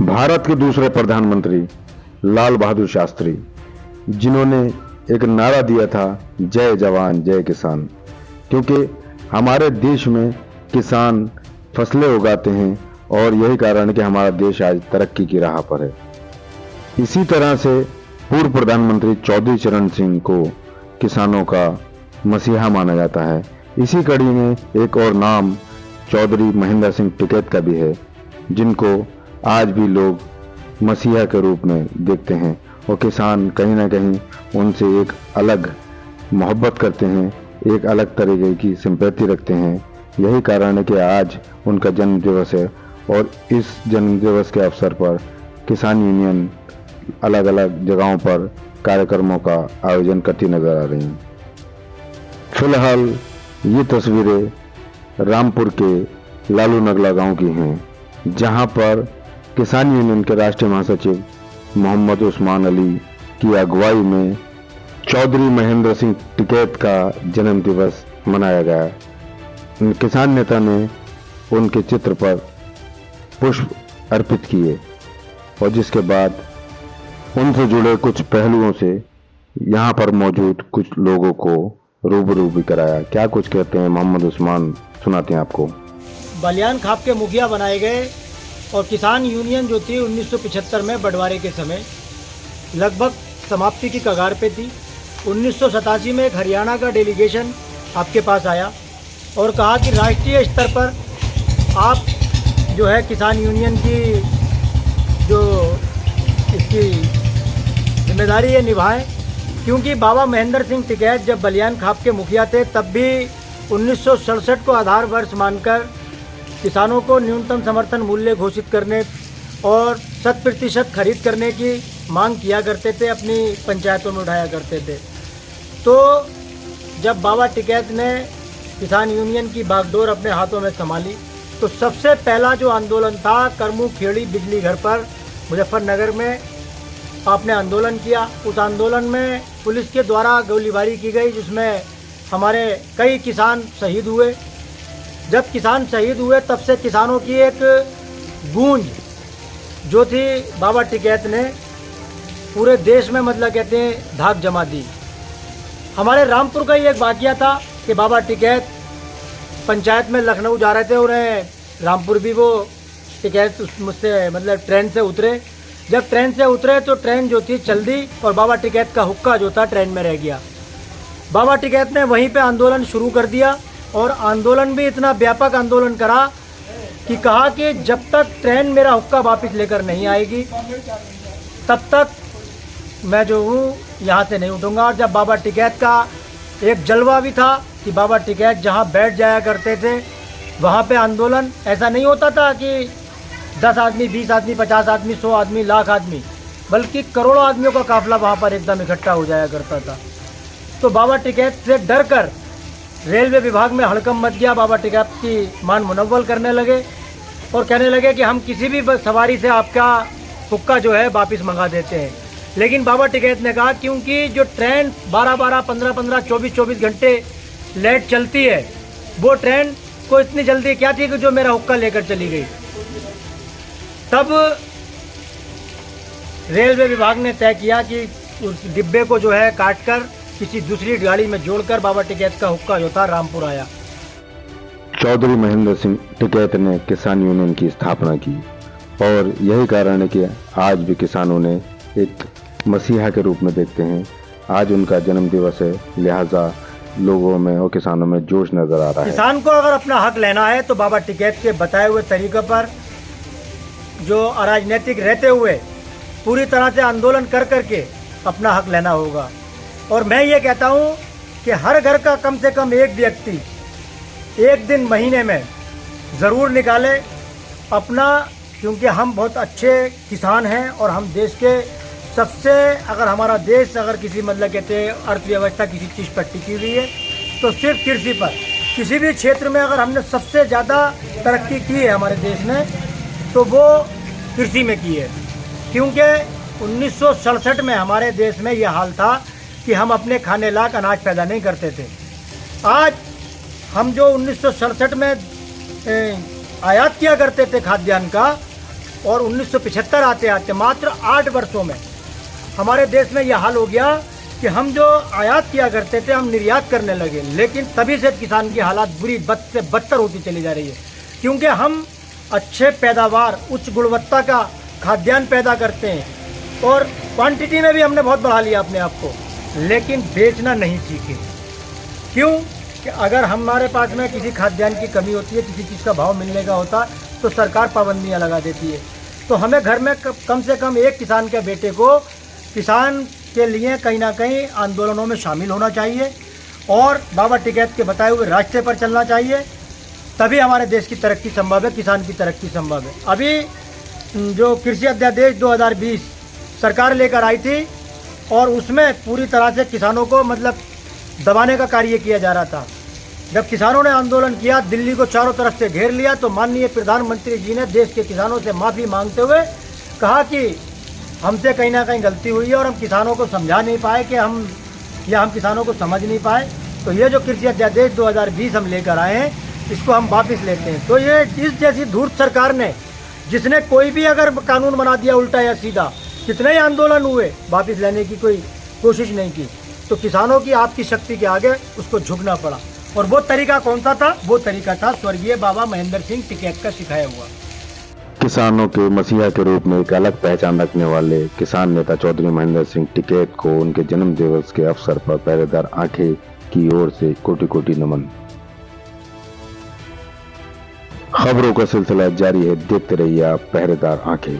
भारत के दूसरे प्रधानमंत्री लाल बहादुर शास्त्री, जिन्होंने एक नारा दिया था, जय जवान जय किसान। क्योंकि हमारे देश में किसान फसलें उगाते हैं और यही कारण है कि हमारा देश आज तरक्की की राह पर है। इसी तरह से पूर्व प्रधानमंत्री चौधरी चरण सिंह को किसानों का मसीहा माना जाता है। इसी कड़ी में एक और नाम चौधरी महेंद्र सिंह टिकैत का भी है, जिनको आज भी लोग मसीहा के रूप में देखते हैं और किसान कहीं ना कहीं उनसे एक अलग मोहब्बत करते हैं, एक अलग तरीके की सिंपैथी रखते हैं। यही कारण है कि आज उनका जन्म दिवस है और इस जन्म दिवस के अवसर पर किसान यूनियन अलग अलग जगहों पर कार्यक्रमों का आयोजन करती नजर आ रही हैं। फिलहाल ये तस्वीरें रामपुर के लालू नगला गांव की हैं, जहां पर किसान यूनियन के राष्ट्रीय महासचिव मोहम्मद उस्मान अली की अगुवाई में चौधरी महेंद्र सिंह टिकैत का जन्म दिवस मनाया गया। किसान नेता ने उनके चित्र पर पुष्प अर्पित किए और जिसके बाद उनसे जुड़े कुछ पहलुओं से यहाँ पर मौजूद कुछ लोगों को रूबरू भी कराया। क्या कुछ कहते हैं मोहम्मद उस्मान, सुनाते हैं आपको। बलियान खाप के मुखिया बनाए गए और किसान यूनियन जो थी 1975 में बंटवारे के समय लगभग समाप्ति की कगार पे थी। 1987 में एक हरियाणा का डेलीगेशन आपके पास आया और कहा कि राष्ट्रीय स्तर पर आप जो है किसान यूनियन की जो इसकी जिम्मेदारी है निभाएं, क्योंकि बाबा महेंद्र सिंह टिकैत जब बलियान खाप के मुखिया थे तब भी 1967 को आधार वर्ष मानकर किसानों को न्यूनतम समर्थन मूल्य घोषित करने और 100% खरीद करने की मांग किया करते थे, अपनी पंचायतों में उठाया करते थे। तो जब बाबा टिकैत ने किसान यूनियन की बागडोर अपने हाथों में संभाली तो सबसे पहला जो आंदोलन था करमू खेड़ी बिजली घर पर मुजफ्फरनगर में आपने आंदोलन किया। उस आंदोलन में पुलिस के द्वारा गोलीबारी की गई, जिसमें हमारे कई किसान शहीद हुए। जब किसान शहीद हुए तब से किसानों की एक गूंज जो थी बाबा टिकैत ने पूरे देश में मतलब कहते हैं धाक जमा दी। हमारे रामपुर का ही एक वाकया था कि बाबा टिकैत पंचायत में लखनऊ जा रहे थे, उन्हें रामपुर भी वो टिकैत मुझसे मतलब ट्रेन से उतरे। जब ट्रेन से उतरे तो ट्रेन जो थी चल दी और बाबा टिकैत का हुक्का जो था ट्रेन में रह गया। बाबा टिकैत ने वहीं पे आंदोलन शुरू कर दिया और आंदोलन भी इतना व्यापक आंदोलन करा कि कहा कि जब तक ट्रेन मेरा हुक्का वापस लेकर नहीं आएगी तब तक मैं जो हूँ यहाँ से नहीं उठूँगा। और जब बाबा टिकैत का एक जलवा भी था कि बाबा टिकैत जहाँ बैठ जाया करते थे वहाँ पे आंदोलन ऐसा नहीं होता था कि 10 आदमी, 20 आदमी, 50 आदमी, 100 आदमी, लाख आदमी, बल्कि करोड़ों आदमियों का काफिला वहाँ पर एकदम इकट्ठा हो जाया करता था। तो बाबा टिकैत से डर कर रेलवे विभाग में हड़कंप मच गया। बाबा टिकैत की मान मुनव्वल करने लगे और कहने लगे कि हम किसी भी सवारी से आपका हुक्का जो है वापस मंगा देते हैं। लेकिन बाबा टिकैत ने कहा क्योंकि जो ट्रेन 12-12, 15-15, 24-24 घंटे लेट चलती है, वो ट्रेन को इतनी जल्दी क्या थी कि जो मेरा हुक्का लेकर चली गई। तब रेलवे विभाग ने तय किया कि उस डिब्बे को जो है काटकर किसी दूसरी गाड़ी में जोड़कर बाबा टिकैत का हुक्का जो था रामपुर आया। चौधरी महेंद्र सिंह टिकैत ने किसान यूनियन की स्थापना की और यही कारण है कि आज भी किसानों ने एक मसीहा के रूप में देखते हैं। आज उनका जन्म दिवस है, लिहाजा लोगों में और किसानों में जोश नजर आ रहा है। किसान को अगर अपना हक लेना है तो बाबा टिकैत के बताए हुए तरीके पर जो अराजनीतिक रहते हुए पूरी तरह से आंदोलन कर करके अपना हक लेना होगा। और मैं ये कहता हूँ कि हर घर का कम से कम एक व्यक्ति एक दिन महीने में ज़रूर निकाले अपना, क्योंकि हम बहुत अच्छे किसान हैं और हम देश के सबसे, अगर हमारा देश अगर किसी मतलब कहते हैं अर्थव्यवस्था किसी चीज़ पर टिकी हुई है तो सिर्फ कृषि पर। किसी भी क्षेत्र में अगर हमने सबसे ज़्यादा तरक्की की है हमारे देश में तो वो कृषि में की है। क्योंकि 1967 में हमारे देश में ये हाल था कि हम अपने खाने लायक अनाज पैदा नहीं करते थे। आज हम जो 1967 में आयात किया करते थे खाद्यान्न का, और 1975 आते आते मात्र 8 वर्षों में हमारे देश में यह हाल हो गया कि हम जो आयात किया करते थे हम निर्यात करने लगे। लेकिन तभी से किसान की हालात बुरी बद से बदतर होती चली जा रही है, क्योंकि हम अच्छे पैदावार उच्च गुणवत्ता का खाद्यान्न पैदा करते हैं और क्वांटिटी में भी हमने बहुत बढ़ा लिया अपने आप को, लेकिन बेचना नहीं सीखे। क्यों कि अगर हमारे पास में किसी खाद्यान्न की कमी होती है, किसी चीज़ का भाव मिलने का होता, तो सरकार पाबंदियां लगा देती है। तो हमें घर में कम से कम एक किसान के बेटे को किसान के लिए कहीं ना कहीं आंदोलनों में शामिल होना चाहिए और बाबा टिकैत के बताए हुए रास्ते पर चलना चाहिए, तभी हमारे देश की तरक्की संभव है, किसान की तरक्की संभव है। अभी जो कृषि अध्यादेश 2020 सरकार लेकर आई थी और उसमें पूरी तरह से किसानों को मतलब दबाने का कार्य किया जा रहा था। जब किसानों ने आंदोलन किया, दिल्ली को चारों तरफ से घेर लिया, तो माननीय प्रधानमंत्री जी ने देश के किसानों से माफ़ी मांगते हुए कहा कि हमसे कहीं ना कहीं गलती हुई है और हम किसानों को समझा नहीं पाए कि हम किसानों को समझ नहीं पाए। तो ये जो कृषि अध्यादेश 2020 हम लेकर आए हैं, इसको हम वापस लेते हैं। तो ये इस जैसी धूर्त सरकार ने, जिसने कोई भी अगर कानून बना दिया उल्टा या सीधा, कितने ही आंदोलन हुए, वापस लेने की कोई कोशिश नहीं की। तो किसानों की आपकी शक्ति के आगे उसको झुकना पड़ा। और वो तरीका कौन सा था? वो तरीका था स्वर्गीय बाबा महेंद्र सिंह टिकैत का सिखाया हुआ। किसानों के मसीहा के रूप में एक अलग पहचान रखने वाले किसान नेता चौधरी महेंद्र सिंह टिकैत को उनके जन्म दिवस के अवसर पर पहरेदार आंखें की ओर से कोटि कोटि नमन। खबरों का सिलसिला जारी है, देखते रहिए आप पहरेदार आंखें।